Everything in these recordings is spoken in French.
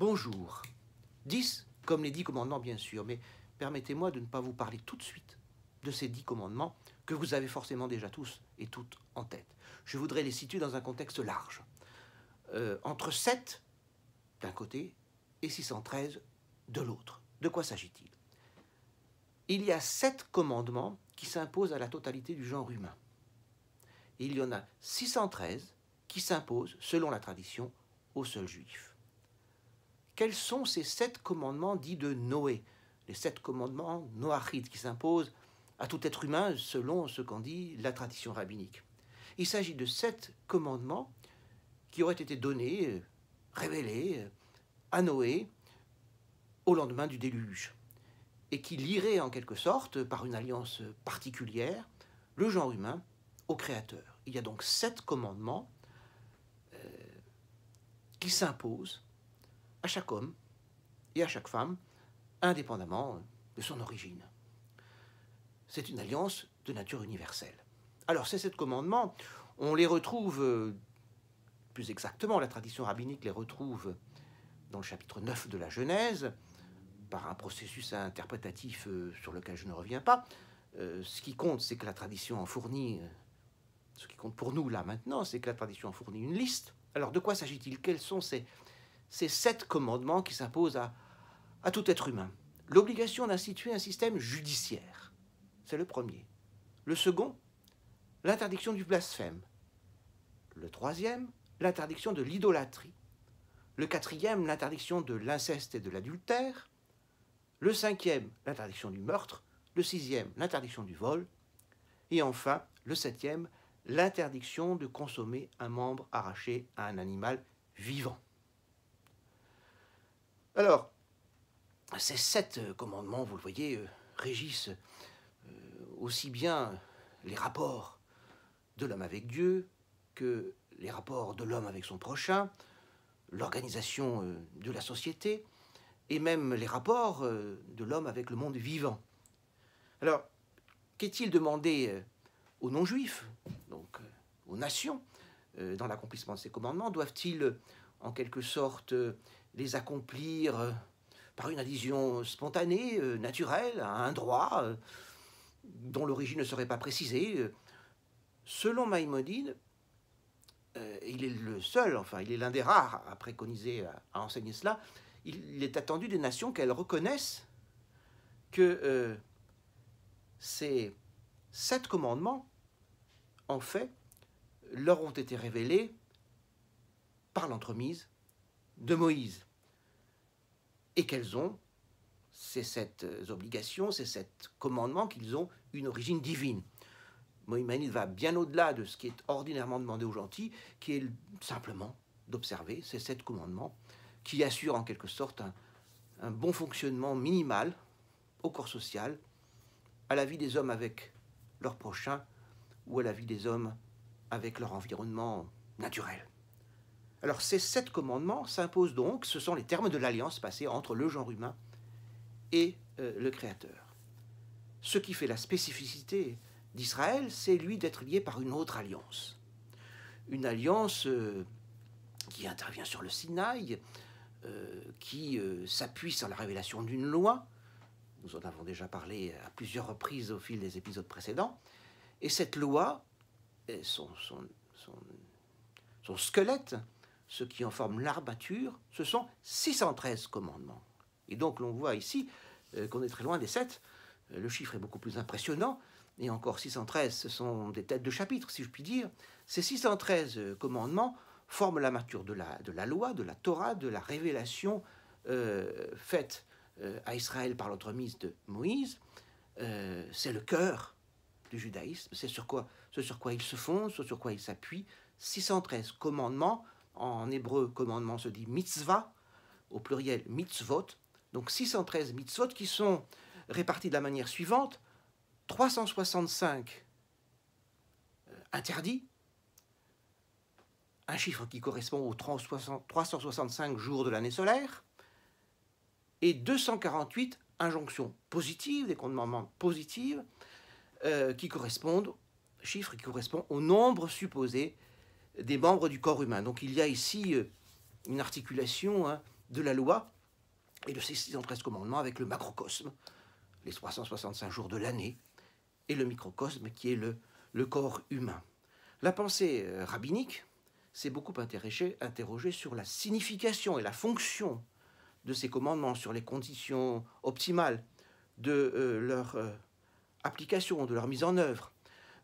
Bonjour. 10, comme les 10 commandements, bien sûr, mais permettez-moi de ne pas vous parler tout de suite de ces 10 commandements que vous avez forcément déjà tous et toutes en tête. Je voudrais les situer dans un contexte large. Entre 7 d'un côté et 613 de l'autre. De quoi s'agit-il? Il y a 7 commandements qui s'imposent à la totalité du genre humain. Et il y en a 613 qui s'imposent, selon la tradition, aux seuls juifs. Quels sont ces 7 commandements dits de Noé, les 7 commandements noachides qui s'imposent à tout être humain selon ce qu'en dit la tradition rabbinique? Il s'agit de 7 commandements qui auraient été donnés, révélés à Noé au lendemain du déluge et qui lieraient en quelque sorte, par une alliance particulière, le genre humain au Créateur. Il y a donc 7 commandements qui s'imposent à chaque homme et à chaque femme, indépendamment de son origine. C'est une alliance de nature universelle. Alors, ces 7 commandements, on les retrouve, plus exactement, la tradition rabbinique les retrouve dans le chapitre 9 de la Genèse, par un processus interprétatif sur lequel je ne reviens pas. Ce qui compte, c'est que la tradition en fournit, ce qui compte pour nous, là, maintenant, c'est que la tradition en fournit une liste. Alors, de quoi s'agit-il? Quels sont ces 7 commandements qui s'imposent à tout être humain? L'obligation d'instituer un système judiciaire, c'est le premier. Le second, l'interdiction du blasphème. Le troisième, l'interdiction de l'idolâtrie. Le quatrième, l'interdiction de l'inceste et de l'adultère. Le cinquième, l'interdiction du meurtre. Le sixième, l'interdiction du vol. Et enfin, le septième, l'interdiction de consommer un membre arraché à un animal vivant. Alors, ces 7 commandements, vous le voyez, régissent aussi bien les rapports de l'homme avec Dieu que les rapports de l'homme avec son prochain, l'organisation de la société et même les rapports de l'homme avec le monde vivant. Alors, qu'est-il demandé aux non-juifs, donc aux nations, dans l'accomplissement de ces commandements? Doivent-ils, en quelque sorte, les accomplir par une adhésion spontanée, naturelle, à un droit dont l'origine ne serait pas précisée? Selon Maïmonide, il est le seul, enfin il est l'un des rares à préconiser, à enseigner cela, il est attendu des nations qu'elles reconnaissent que ces 7 commandements, en fait, leur ont été révélés par l'entremise de Moïse. Et qu'elles ont, ces 7 obligations, ces 7 commandements, qu'ils ont une origine divine. Maïmonide va bien au-delà de ce qui est ordinairement demandé aux gentils, qui est simplement d'observer ces 7 commandements qui assurent en quelque sorte un bon fonctionnement minimal au corps social, à la vie des hommes avec leur prochain ou à la vie des hommes avec leur environnement naturel. Alors ces 7 commandements s'imposent donc, ce sont les termes de l'alliance passée entre le genre humain et le Créateur. Ce qui fait la spécificité d'Israël, c'est lui d'être lié par une autre alliance. Une alliance qui intervient sur le Sinaï, qui s'appuie sur la révélation d'une loi. Nous en avons déjà parlé à plusieurs reprises au fil des épisodes précédents. Et cette loi, son squelette, ce qui en forme l'armature, ce sont 613 commandements. Et donc l'on voit ici qu'on est très loin des 7. Le chiffre est beaucoup plus impressionnant. Et encore 613, ce sont des têtes de chapitre, si je puis dire. Ces 613 commandements forment l'armature de la loi, de la Torah, de la révélation faite à Israël par l'entremise de Moïse. C'est le cœur du judaïsme, c'est sur quoi il se fonde, sur quoi il s'appuie. 613 commandements, en hébreu, commandement se dit mitzvah, au pluriel mitzvot. Donc 613 mitzvot qui sont répartis de la manière suivante: 365 interdits, un chiffre qui correspond aux 365 jours de l'année solaire, et 248 injonctions positives, des commandements positifs, qui correspondent, chiffre qui correspond au nombre supposé des membres du corps humain. Donc il y a ici une articulation de la loi et de ces 613 commandements avec le macrocosme, les 365 jours de l'année, et le microcosme qui est le corps humain. La pensée rabbinique s'est beaucoup interrogée sur la signification et la fonction de ces commandements, sur les conditions optimales de leur application, de leur mise en œuvre.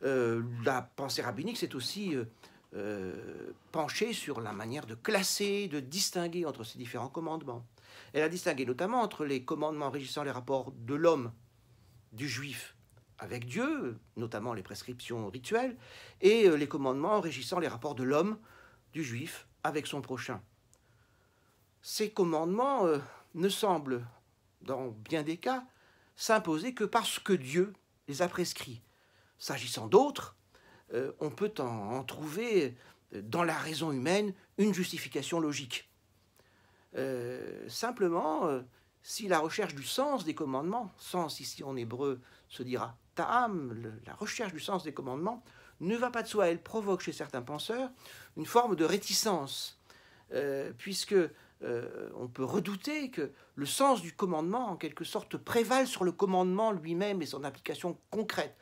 La pensée rabbinique s'est aussi penchée sur la manière de classer, de distinguer entre ces différents commandements. Elle a distingué notamment entre les commandements régissant les rapports de l'homme, du juif, avec Dieu, notamment les prescriptions rituelles, et les commandements régissant les rapports de l'homme, du juif, avec son prochain. Ces commandements ne semblent, dans bien des cas, s'imposer que parce que Dieu les a prescrits. S'agissant d'autres, on peut en trouver dans la raison humaine une justification logique. Simplement, si la recherche du sens des commandements, sens ici en hébreu se dira ta'am, la recherche du sens des commandements, ne va pas de soi, elle provoque chez certains penseurs une forme de réticence, puisque on peut redouter que le sens du commandement, en quelque sorte, prévale sur le commandement lui-même et son application concrète,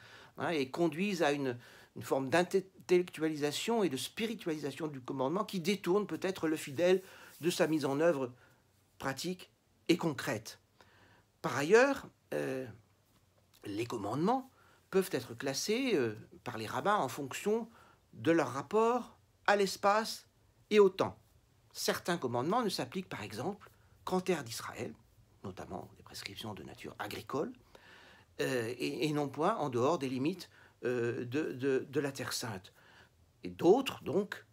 et conduise à une forme d'intellectualisation et de spiritualisation du commandement qui détourne peut-être le fidèle de sa mise en œuvre pratique et concrète. Par ailleurs, les commandements peuvent être classés par les rabbins en fonction de leur rapport à l'espace et au temps. Certains commandements ne s'appliquent par exemple qu'en terre d'Israël, notamment des prescriptions de nature agricole, et non point en dehors des limites de la Terre Sainte. Et d'autres, donc,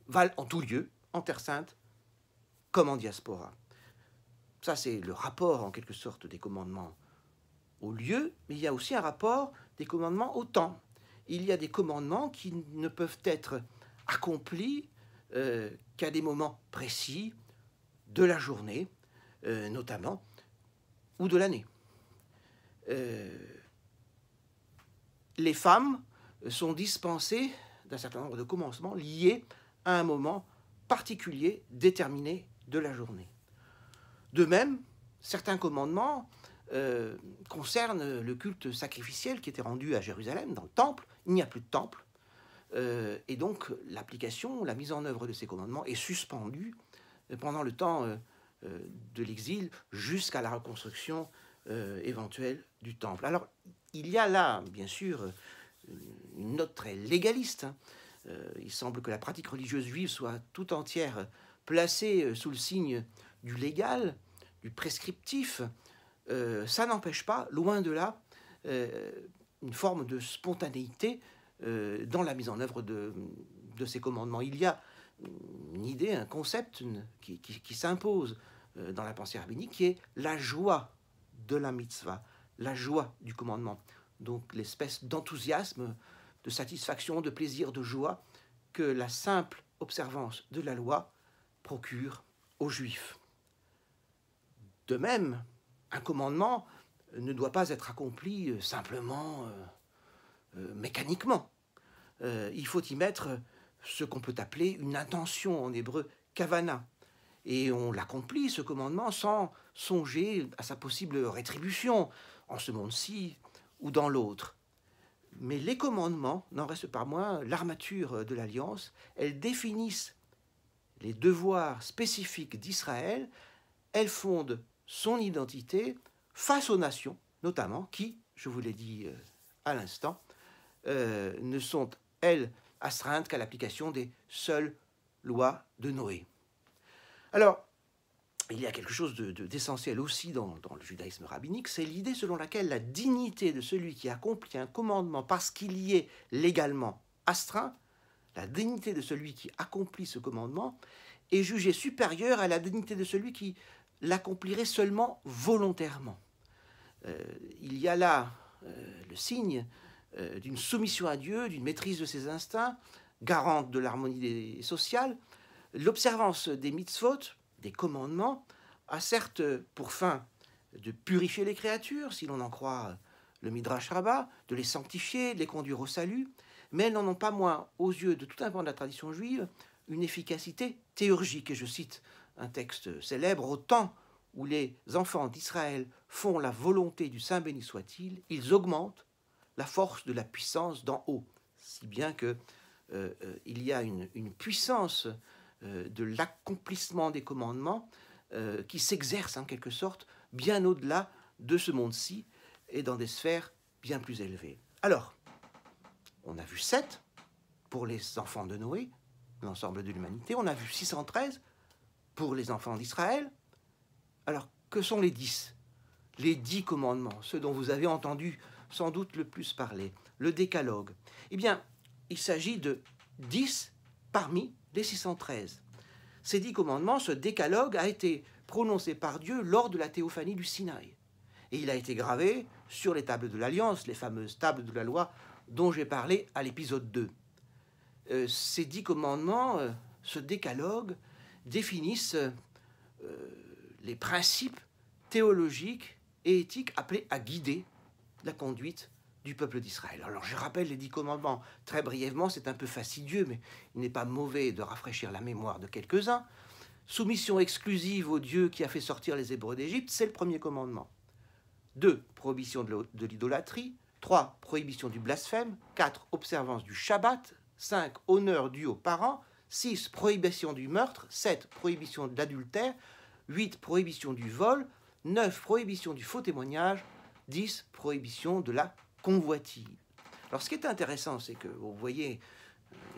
valent en tout lieu, en Terre Sainte, comme en diaspora. Ça, c'est le rapport, en quelque sorte, des commandements au lieu, mais il y a aussi un rapport des commandements au temps. Il y a des commandements qui ne peuvent être accomplis qu'à des moments précis de la journée, notamment, ou de l'année. Les femmes sont dispensées d'un certain nombre de commencements liés à un moment particulier déterminé de la journée. De même, certains commandements concernent le culte sacrificiel qui était rendu à Jérusalem, dans le temple. Il n'y a plus de temple. Et donc, l'application, la mise en œuvre de ces commandements est suspendue pendant le temps de l'exil jusqu'à la reconstruction éventuelle du temple. Alors, il y a là, bien sûr, une note très légaliste. Il semble que la pratique religieuse juive soit tout entière placée sous le signe du légal, du prescriptif. Ça n'empêche pas, loin de là, une forme de spontanéité dans la mise en œuvre de ces commandements. Il y a une idée, un concept qui s'impose dans la pensée rabbinique, qui est la joie de la mitzvah, la joie du commandement. Donc l'espèce d'enthousiasme, de satisfaction, de plaisir, de joie que la simple observance de la loi procure aux Juifs. De même, un commandement ne doit pas être accompli simplement mécaniquement. Il faut y mettre ce qu'on peut appeler une intention, en hébreu, kavana. Et on l'accomplit, ce commandement, sans songer à sa possible rétribution, en ce monde-ci ou dans l'autre. Mais les commandements n'en restent pas moins l'armature de l'Alliance. Elles définissent les devoirs spécifiques d'Israël. Elles fondent son identité face aux nations, notamment, qui, je vous l'ai dit à l'instant, ne sont, elles, astreintes qu'à l'application des seules lois de Noé. Alors, il y a quelque chose d'essentiel aussi dans le judaïsme rabbinique, c'est l'idée selon laquelle la dignité de celui qui accomplit un commandement parce qu'il y est légalement astreint, la dignité de celui qui accomplit ce commandement est jugée supérieure à la dignité de celui qui l'accomplirait seulement volontairement. Il y a là le signe d'une soumission à Dieu, d'une maîtrise de ses instincts, garante de l'harmonie sociale. L'observance des mitzvot, des commandements, a certes pour fin de purifier les créatures, si l'on en croit le Midrash Rabbah, de les sanctifier, de les conduire au salut, mais elles n'en ont pas moins, aux yeux de tout un pan de la tradition juive, une efficacité théurgique. Et je cite un texte célèbre, au temps où les enfants d'Israël font la volonté du Saint béni soit-il, ils augmentent la force de la puissance d'en haut, si bien que il y a une puissance de l'accomplissement des commandements qui s'exerce en quelque sorte bien au-delà de ce monde-ci et dans des sphères bien plus élevées. Alors, on a vu 7 pour les enfants de Noé, l'ensemble de l'humanité, on a vu 613 pour les enfants d'Israël. Alors, que sont les 10 ? Les 10 commandements, ceux dont vous avez entendu sans doute le plus parler, le décalogue. Eh bien, il s'agit de 10 parmi les 613. Ces 10 commandements, ce décalogue a été prononcé par Dieu lors de la théophanie du Sinaï. Et il a été gravé sur les tables de l'Alliance, les fameuses tables de la loi dont j'ai parlé à l'épisode 2. Ces 10 commandements, ce décalogue, définissent les principes théologiques et éthiques appelés à guider la conduite du peuple d'Israël. Alors je rappelle les 10 commandements très brièvement, c'est un peu fastidieux, mais il n'est pas mauvais de rafraîchir la mémoire de quelques-uns. Soumission exclusive au Dieu qui a fait sortir les Hébreux d'Égypte, c'est le premier commandement. 2. Prohibition de l'idolâtrie. 3. Prohibition du blasphème. 4. Observance du Shabbat. 5. Honneur dû aux parents. 6. Prohibition du meurtre. 7. Prohibition de l'adultère. 8. Prohibition du vol. 9. Prohibition du faux témoignage. 10. Prohibition de la convoitise. Alors ce qui est intéressant, c'est que, vous voyez,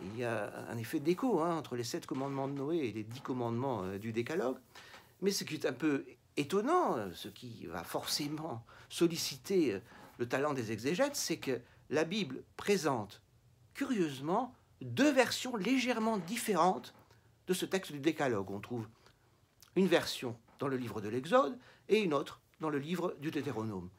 il y a un effet d'écho entre les 7 commandements de Noé et les 10 commandements du décalogue. Mais ce qui est un peu étonnant, ce qui va forcément solliciter le talent des exégètes, c'est que la Bible présente curieusement 2 versions légèrement différentes de ce texte du décalogue. On trouve une version dans le livre de l'Exode et une autre dans le livre du Deutéronome.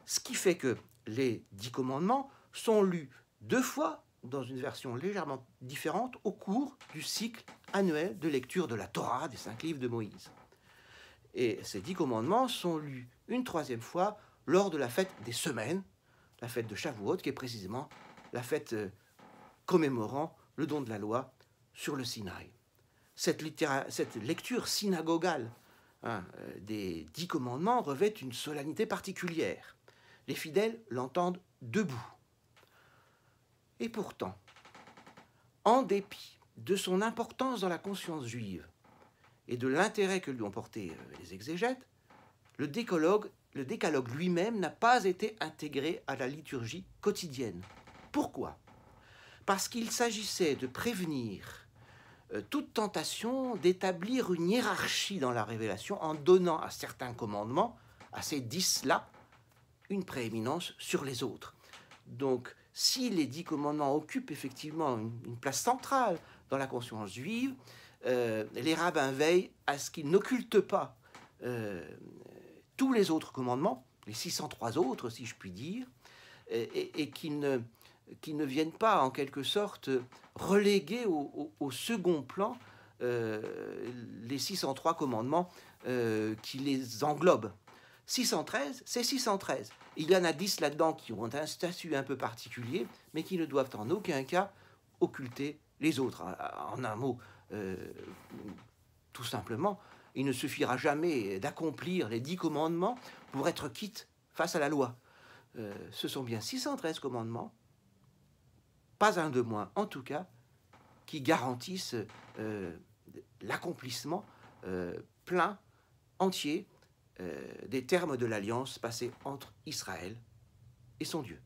Ce qui fait que les 10 commandements sont lus 2 fois dans une version légèrement différente au cours du cycle annuel de lecture de la Torah, des 5 livres de Moïse. Et ces 10 commandements sont lus une 3e fois lors de la fête des semaines, la fête de Shavuot, qui est précisément la fête commémorant le don de la loi sur le Sinaï. Cette lecture synagogale des 10 commandements revêt une solennité particulière. Les fidèles l'entendent debout. Et pourtant, en dépit de son importance dans la conscience juive et de l'intérêt que lui ont porté les exégètes, le décalogue lui-même n'a pas été intégré à la liturgie quotidienne. Pourquoi ? Parce qu'il s'agissait de prévenir toute tentation d'établir une hiérarchie dans la révélation en donnant à certains commandements, à ces 10-là, une prééminence sur les autres. Donc, si les 10 commandements occupent effectivement une place centrale dans la conscience juive, les rabbins veillent à ce qu'ils n'occultent pas tous les autres commandements, les 603 autres, si je puis dire, et qu'ils ne viennent pas, en quelque sorte, reléguer au second plan les 603 commandements qui les englobent. 613, c'est 613. Il y en a 10 là-dedans qui ont un statut un peu particulier, mais qui ne doivent en aucun cas occulter les autres. En un mot, tout simplement, il ne suffira jamais d'accomplir les 10 commandements pour être quitte face à la loi. Ce sont bien 613 commandements, pas un de moins en tout cas, qui garantissent l'accomplissement plein, entier, des termes de l'alliance passée entre Israël et son Dieu.